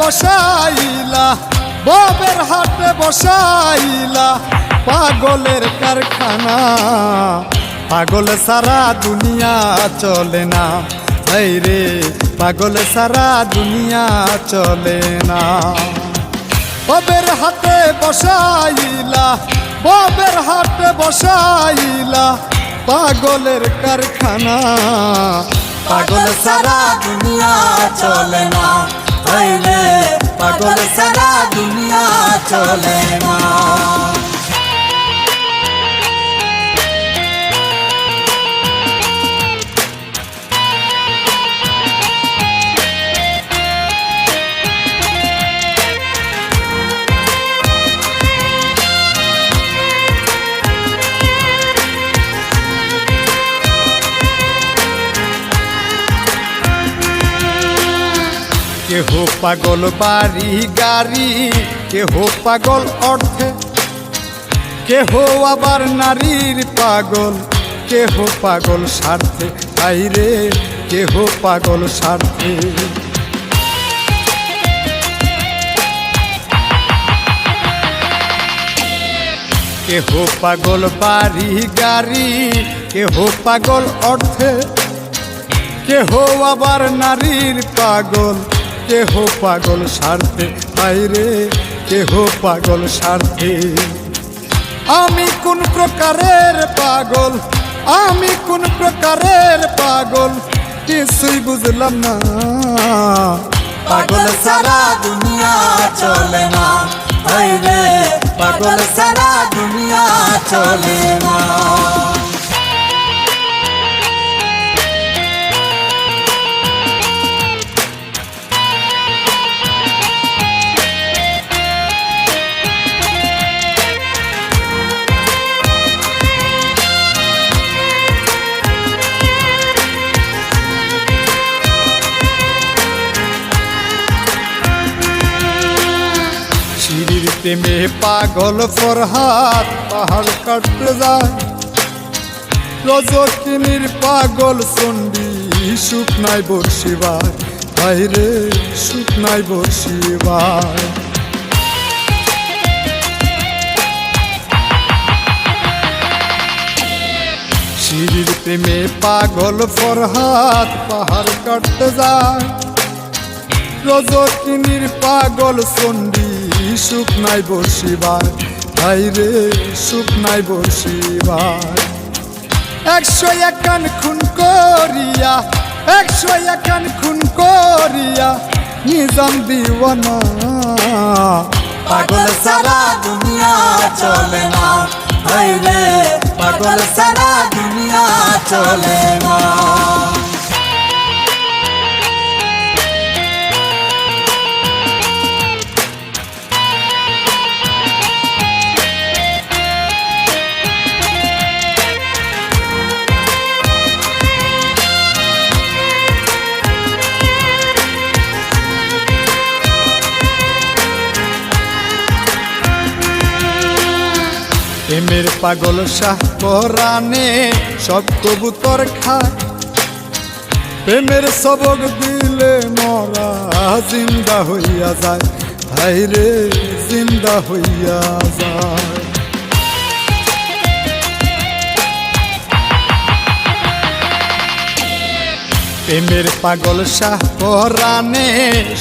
বসাইলা, ববের হাটে বসাইলা পাগলের কারখানা। পাগল সারা দুনিয়া চলে না, এই রে পাগল সারা দুনিয়া চলে না। ববের হাটে বসাইলা, ববের হাটে বসাইলা পাগলের কারখানা। পাগল সারা দুনিয়া চলে না, এই রে পাগল সারা দুনিয়া চলে না। কেহ পাগল বাড়ি গাড়ি, কেহ পাগল অর্থে, কেহ আবার নারীর পাগল, কেহ পাগল স্বার্থে, আইরে কেহ পাগল স্বার্থে। কেহ পাগল বাড়ি গাড়ি, কেহ পাগল অর্থে, কেহ আবার নারীর পাগল, কেহ পাগল স্বার্থে, আইরে কেহ পাগল স্বার্থে। আমি কোন প্রকারের পাগল, আমি কোন প্রকারের পাগল কিছুই বুঝলাম না। পাগল সারা দুনিয়া চলে না, এই রে পাগল সারা দুনিয়া চলে না। শিরির প্রেমে পাগল ফরহাদ পাহাড় কাটতে যায়, রজকিনীর পাগল চণ্ডী সুখ নাই বর্ষিবার, বাইরে সুখ নাই বর্ষিবার। শিরির প্রেমে পাগল ফরহাদ পাহাড় কাটতে যায়, রজকিনীর পাগল চণ্ডী সুখ নাই বর্ষিবার, বাইরে সুখ নাই বর্ষিবার। 101 খুন করিয়া, 101 খুন করিয়া নিজাম দিওয়ানা। পাগল সারা দুনিয়া চলে না, এই রে পাগল সারা দুনিয়া চলে না। প্রেমের পাগল শাহ পরাণে সব কবুতর খায়, প্রেমের সবক দিলে মরা জিন্দা হইয়া যায়, ভাইরে জিন্দা হইয়া যায়। প্রেমের পাগল শাহ পরাণে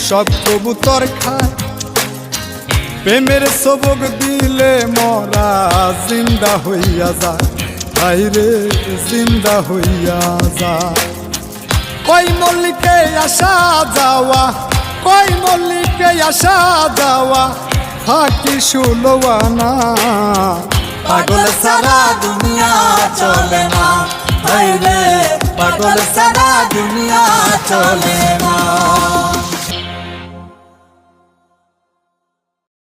সব কবুতর খায়, প্রেমের সবক দিলে মরা জিন্দা হইয়া যায়, ভাইরে জিন্দা হইয়া যায়। কই মল্লিকে আসা যাওয়া, কই মল্লিকে আসা যাওয়া ফাঁকি সুলওয়ানা। পাগল সারা দুনিয়া চলে না, এই রে পাগল সারা দুনিয়া চলে না।